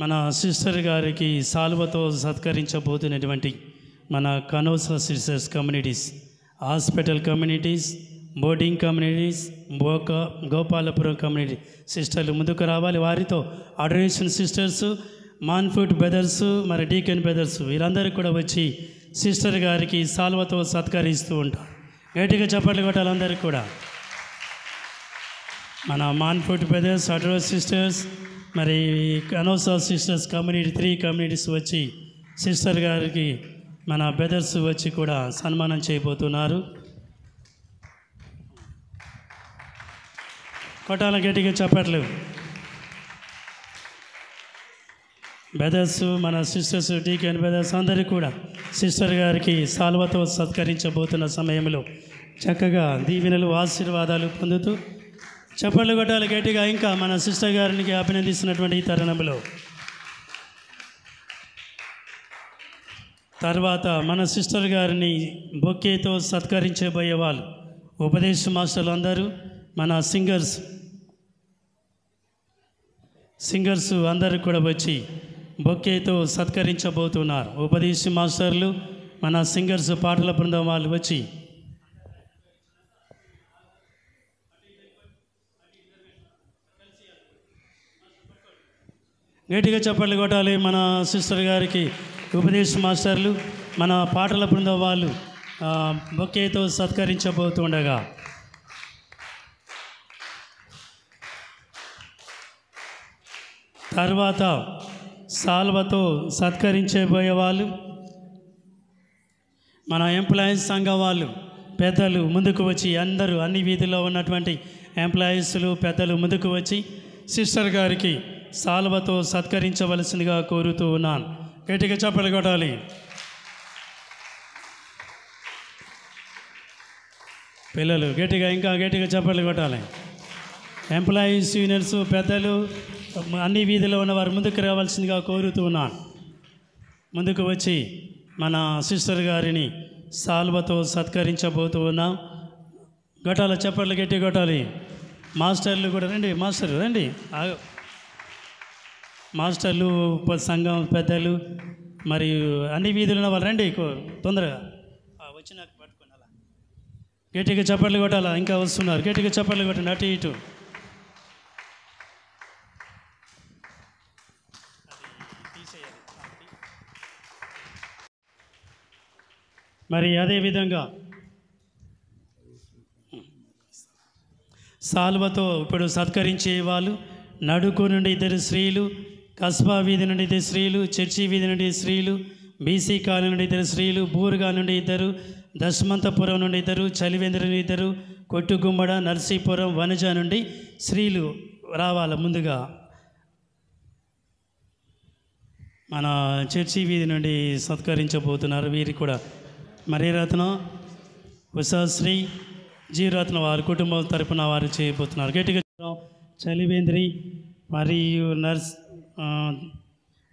మన సిస్టర్ గారికి సాల్వతో సత్కరించబోతున్నటువంటి మన Canossa sisters communities, hospital communities, boarding communities, Gopalapuram community సిస్టర్లు ముందుకు రావాలి. వారితో అడరేషన్ సిస్టర్స్, మాన్ఫుట్ బ్రదర్స్, మరి డీకెన్ బ్రదర్స్ వీరందరికీ కూడా వచ్చి సిస్టర్ గారికి సాల్వతో సత్కరిస్తూ ఉంటారు. గట్టిగా చప్పట్లు కొట్టాలి అందరికీ కూడా. మన మాన్ఫుట్ బ్రదర్స్, అడరో సిస్టర్స్, మరి కనోసా సిస్టర్స్ కమ్యూనిటీ 3 కమ్యూనిటీస్ వచ్చి సిస్టర్ గారికి మన బ్రదర్స్ వచ్చి కూడా సన్మానం చేయబోతున్నారు. కొట్టాల గట్టిగా చప్పట్లు. బ్రదర్స్, మన సిస్టర్స్, డీకెన్ బ్రదర్స్ అందరికీ కూడా సిస్టర్ గారికి సాల్వతో సత్కరించబోతున్న సమయంలో చక్కగా దీవెనలు, ఆశీర్వాదాలు పొందుతూ చప్పట్లు కొట్టాలి గట్టిగా. ఇంకా మన సిస్టర్ గారికి అభినందిస్తున్నటువంటి ఈ తరుణంలో తర్వాత మన సిస్టర్ గారిని బొకేతో సత్కరించబోయే వాళ్ళు ఉపదేశ మాస్టర్లు అందరూ, మన సింగర్స్ అందరూ కూడా వచ్చి బొకేతో సత్కరించబోతున్నారు. ఉపదేశ మాస్టర్లు, మన సింగర్స్, పాటల బృందం వాళ్ళు వచ్చి గట్టిగా చప్పట్లు కొట్టాలి. మన సిస్టర్ గారికి ఉపదేశ మాస్టర్లు, మన పాటల బృందం వాళ్ళు బొకేతో సత్కరించబోతుండగా తర్వాత సాల్వతో సత్కరించబోయే వాళ్ళు మన ఎంప్లాయీస్ సంఘం వాళ్ళు పెద్దలు ముందుకు వచ్చి అందరూ అన్ని వీధుల్లో ఉన్నటువంటి ఎంప్లాయీస్లు పెద్దలు ముందుకు వచ్చి సిస్టర్ గారికి సాల్వతో సత్కరించవలసిందిగా కోరుతూ ఉన్నాను. గట్టిగా చప్పట్లు కొట్టాలి. పిల్లలు గట్టిగా, ఇంకా గట్టిగా చప్పట్లు కొట్టాలి. ఎంప్లాయీస్ యూనియన్స్ పెద్దలు అన్ని వీధిలో ఉన్నవారు ముందుకు రావాల్సిందిగా కోరుతూ ఉన్నాను. ముందుకు వచ్చి మన సిస్టర్ గారిని సాల్వతో సత్కరించబోతూ ఉన్నాం. కొట్టాలి చప్పట్లు, గట్టి కొట్టాలి. మాస్టర్లు కూడా రండి, మాస్టర్లు రండి, మాస్టర్లు, సంఘం పెద్దలు, మరియు అన్ని వీధులు ఉన్న వాళ్ళు రండి తొందరగా వచ్చి నాకు పట్టుకోండి. అలా గట్టిగా చప్పట్లు కొట్టాలా. ఇంకా వస్తున్నారు, గట్టిగా చప్పట్లు కొట్టండి అటు ఇటు. మరి అదేవిధంగా సాల్వతో ఇప్పుడు సత్కరించే వాళ్ళు నడుకు నుండి 2 స్త్రీలు, కస్బా వీధి నుండి 2 స్త్రీలు, చర్చి వీధి నుండి స్త్రీలు, బీసీ కాలనీ నుండి 2 స్త్రీలు, బూరుగా నుండి 2, దశమంతపురం నుండి 2, చలివేంద్ర నుండి 2, కొట్టుగుమ్మడ, నర్సీపురం, వనజ నుండి స్త్రీలు రావాలి. ముందుగా మన చర్చి వీధి నుండి సత్కరించబోతున్నారు. వీరికి కూడా మరీరత్నం, ఉషాశ్రీ, జీరత్నం వారి కుటుంబం తరపున వారు చేయబోతున్నారు. గట్టిగా చలివేంద్రి మరియు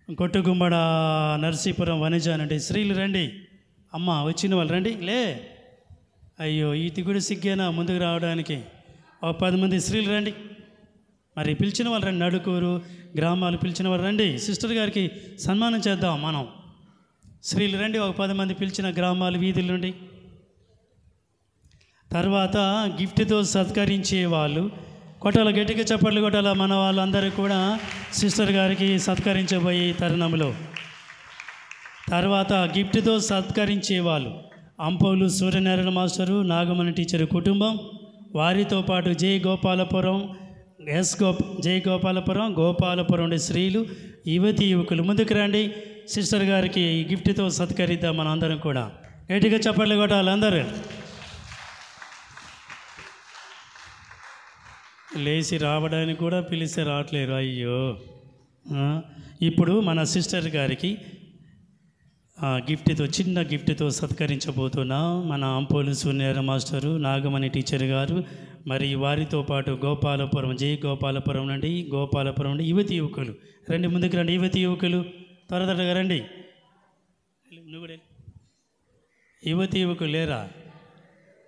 కొట్టుగుమ్మడ, నర్సీపురం, వనజ నుండి స్త్రీలు రండి. అమ్మ వచ్చిన వాళ్ళు రండి. లే అయ్యో ఇది కూడా సిగ్గేనా ముందుకు రావడానికి. 10 మంది స్త్రీలు రండి. మరి పిలిచిన వాళ్ళు రండి. నడుకూరు గ్రామాలు పిలిచిన వాళ్ళు రండి. సిస్టర్ గారికి సన్మానం చేద్దాం మనం. స్త్రీలు రండి. 10 మంది పిలిచిన గ్రామాలు వీధుల నుండి. తర్వాత గిఫ్ట్తో సత్కరించే వాళ్ళు కొట్టాల, గట్టిగా చప్పట్లు కొట్టాల. మన వాళ్ళందరూ కూడా సిస్టర్ గారికి సత్కరించబోయే తరుణంలో తర్వాత గిఫ్ట్తో సత్కరించే వాళ్ళు అంపోలు సూర్యనారాయణ మాస్టరు, నాగమణి టీచరు కుటుంబం, వారితో పాటు జై గోపాలపురం నుండి స్త్రీలు, యువతి యువకులు ముందుకు రండి. సిస్టర్ గారికి గిఫ్ట్తో సత్కరిద్దాం మనం అందరం కూడా. గట్టిగా చప్పట్లు కొట్టాలి అందరూ. లేచి రావడానికి కూడా పిలిస్తే రావట్లేరు. అయ్యో. ఇప్పుడు మన సిస్టర్ గారికి గిఫ్ట్తో, చిన్న గిఫ్ట్తో సత్కరించబోతున్నాం. మన అంపోలు సూర్యనారాయణ మాస్టరు, నాగమణి టీచర్ గారు, మరి వారితో పాటు గోపాలపురం, జై గోపాలపురం నుండి యువతి యువకులు రండి. ముందుకు రండి యువతి యువకులు, త్వరగా రండి. నువ్వు కూడా యువతి యువకులు లేరా?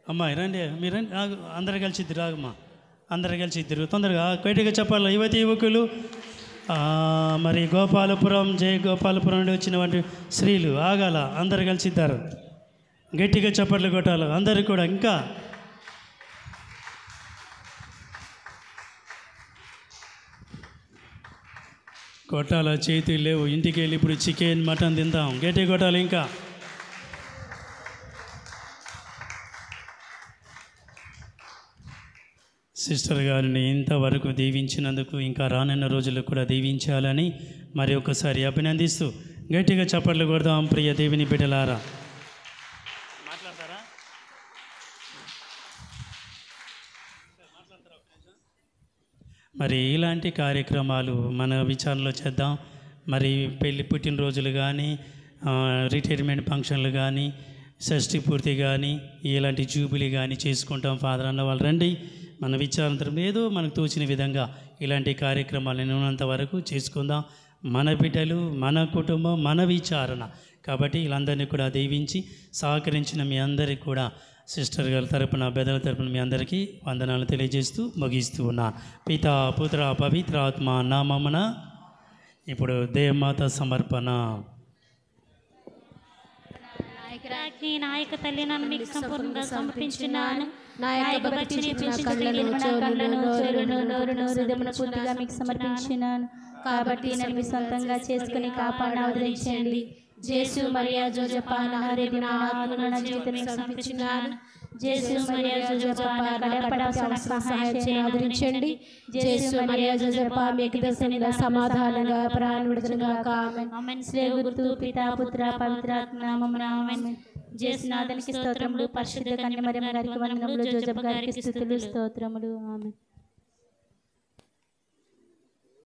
అమ్మాయి రండి, మీరు రండి. అందరు కలిసి ఇద్దరు, ఆగమ్మా, అందరు కలిసి ఇద్దరు తొందరగా గట్టిగా చెప్పాలి. యువతి యువకులు మరి గోపాలపురం గోపాలపురం నుండి వచ్చినటువంటి స్త్రీలు ఆగాల, అందరు కలిసి ఇద్దరు గట్టిగా చప్పట్లు కొట్టాలి అందరు కూడా. ఇంకా కొట్టాల, చేతులు లేవు, ఇంటికి వెళ్ళి ఇప్పుడు చికెన్ మటన్ తిందాం, గట్టి కొట్టాలి. ఇంకా సిస్టర్ గారిని ఇంతవరకు దీవించినందుకు ఇంకా రానున్న రోజుల్లో కూడా దీవించాలని మరి ఒకసారి అభినందిస్తూ గట్టిగా చప్పట్లు కొడదాం. ప్రియ దేవుని బిడ్డలారా, మాట్లాడతారా? మరి ఇలాంటి కార్యక్రమాలు మన విచారణలో చేద్దాం. మరి పెళ్లి పుట్టినరోజులు కానీ, రిటైర్మెంట్ ఫంక్షన్లు కానీ, షష్ఠి పూర్తి కానీ, ఇలాంటి జూబిలీ కానీ చేసుకుంటాం. ఫాదర్ అన్న వాళ్ళు రండి, మన విచారంతరం ఏదో మనకు తోచిన విధంగా ఇలాంటి కార్యక్రమాలు ఉన్నంత వరకు చేసుకుందాం. మన బిడ్డలు, మన కుటుంబం, మన విచారణ కాబట్టి వీళ్ళందరినీ కూడా దీవించి సహకరించిన మీ అందరికీ కూడా సిస్టర్ గారి తరపున, బెదల తరపున మీ అందరికీ వందనాలు తెలియజేస్తూ ముగిస్తూ ఉన్నాను. పితా పుత్ర పవిత్రాత్మ నామమున. ఇప్పుడు దేవమాత సమర్పణ. నాయక తల్లి, నన్ను మీకు సంపూర్ణంగా సమర్పించున్నాను. పూర్తిగా మీకు సమర్పించినాను కాబట్టి నన్ను మీ సొంతంగా చేసుకుని కాపాడిన అవతరించండి. జేసు మరియా జోజప్ప జీవితం సమర్పించున్నాను. జేసు మరియా జోజప్ప సహాయం అవతరించండి. జేసు మరియా జోజప్ప మీకు దర్శన సమాధానంగా ప్రాణుడుగా ఆమేన్. శ్రీ గుర్తు పితా పుత్ర పవిత్రాత్మ నామమున ఆమేన్. జేసునాథనికి స్తోత్రములు. పరిశుద్ధ కన్య మరియమ్మ గారికి వందనములు. జోజప్ప గారికి స్తుతులు స్తోత్రములు. ఆమేన్.